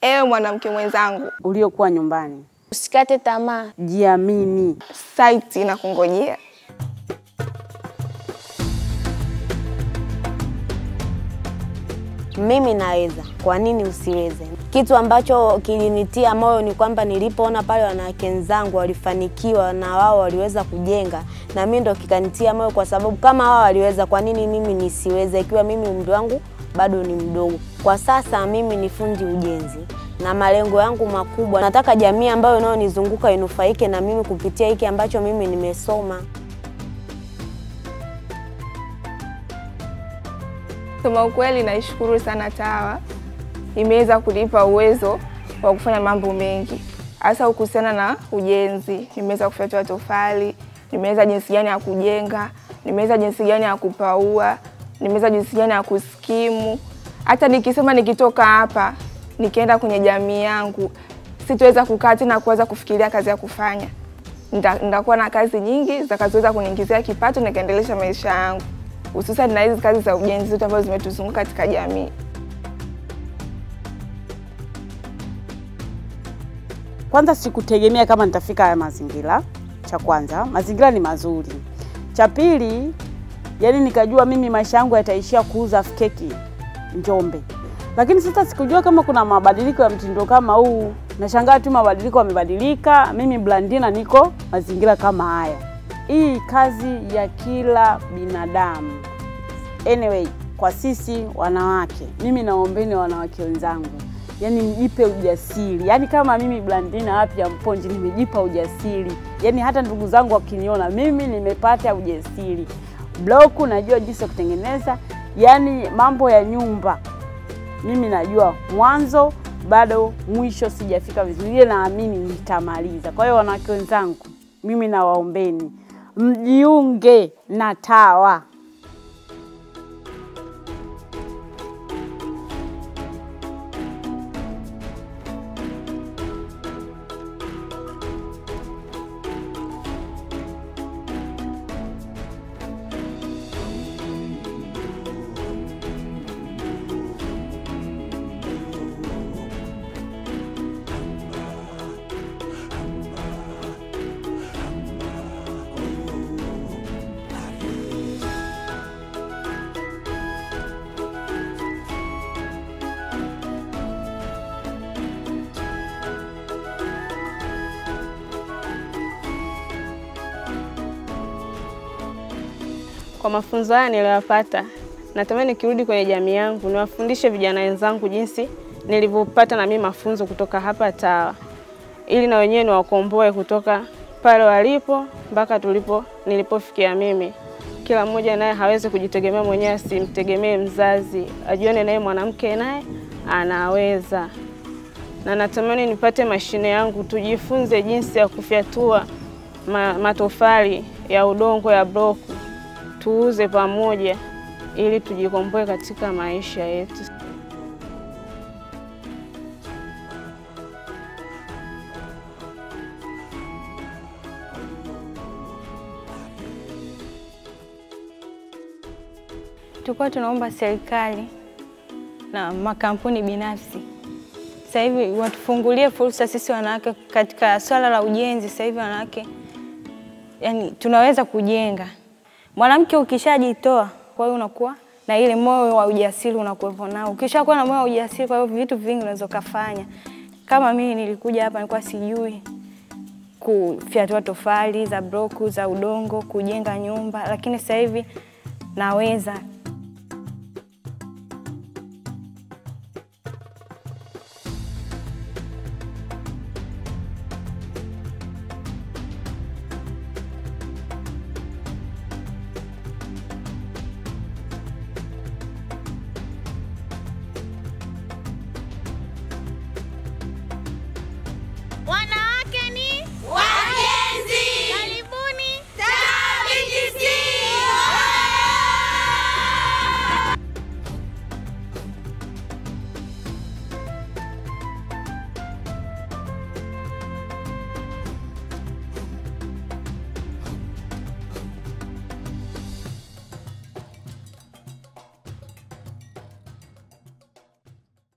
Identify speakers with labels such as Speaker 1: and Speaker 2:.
Speaker 1: Ewe mwanamke mwenzangu
Speaker 2: uliokuwa nyumbani,
Speaker 3: usikate tamaa.
Speaker 2: Jiamini.
Speaker 1: Site inakungojea.
Speaker 3: Mimi naweza, kwa nini usiweze? Kitu ambacho kilinitia moyo ni kwamba nilipoona pale wanawake wenzangu walifanikiwa na wao waliweza kujenga, na mimi ndo kikanitia moyo, kwa sababu kama wao waliweza, kwa nini mimi nisiweze ikiwa mimi umri wangu bado ni mdogo? Kwa sasa mimi ni fundi ujenzi na malengo yangu makubwa, nataka jamii ambayo inayonizunguka inufaike na mimi kupitia hiki ambacho mimi nimesoma.
Speaker 1: Kwa ukweli naishukuru sana TAWA. Imeweza kunipa uwezo wa kufanya mambo mengi. Hasa kuhusiana na ujenzi. Nimeweza kufyatua tofali, nimeweza jinsi gani ya kujenga, nimeweza jinsi gani ya kupaua, nimeweza jinsi gani ya kuskimu. Hata nikisema nikitoka hapa, nikienda kwenye jamii yangu, sitoweza kukaa tena kuanza kufikiria kazi ya kufanya. Nitakuwa na kazi nyingi zitakazoweza kuniingizia kipato na kuendelesha maisha yangu. Hususan na hizi kazi za ujenzi zote ambazo zimetuzunguka katika jamii.
Speaker 2: Kwanza sikutegemea kama nitafika haya mazingira. Cha kwanza, mazingira ni mazuri. Cha pili, yani nikajua mimi maisha yangu yataishia kuuza keki Njombe. Lakini sasa sikujua kama kuna mabadiliko ya mtindo kama huu. Nashangaa tu mabadiliko yamebadilika, mimi Blandina niko mazingira kama haya. Hii kazi ya kila binadamu. Anyway, kwa sisi wanawake, mimi naombeni wanawake wenzangu, yani mjipe ujasiri. Yani kama mimi Blandina hapa ya Mponji nimejipa ujasiri. Yani hata ndugu zangu wakiniona mimi nimepata ujasiri. Bloku najua jinsi ya kutengeneza, yani mambo ya nyumba mimi najua mwanzo bado mwisho sijafika vizuri, naamini nitamaliza. Kwa hiyo wanawake wenzangu, mimi nawaombeni mjiunge na TAWA.
Speaker 4: Kwa mafunzo haya niliyopata, natamani nikirudi kwenye jamii yangu niwafundishe vijana wenzangu jinsi nilivyopata na mimi mafunzo kutoka hapa TAWA, ili na wenyewe niwakomboe kutoka pale walipo mpaka nilipofikia mimi. Kila mmoja naye hawezi kujitegemea mwenyewe, asimtegemee mzazi, ajione naye mwanamke naye anaweza. Na natamani nipate mashine yangu, tujifunze jinsi ya kufyatua matofali ya udongo ya bloku, tuuze pamoja ili tujikomboe katika maisha yetu.
Speaker 5: Tulikuwa tunaomba serikali na makampuni binafsi sasa hivi watufungulie fursa sisi wanawake katika swala la ujenzi. Sasa hivi wanawake yani tunaweza kujenga. Mwanamke ukishajitoa, kwa hiyo unakuwa na ile moyo wa ujasiri unakuwepo nao. Ukishakuwa na moyo wa ujasiri, kwa hiyo vitu vingi unaweza kufanya. Kama mimi nilikuja hapa nilikuwa sijui kufyatua tofali za bloku za udongo, kujenga nyumba, lakini sasa hivi naweza.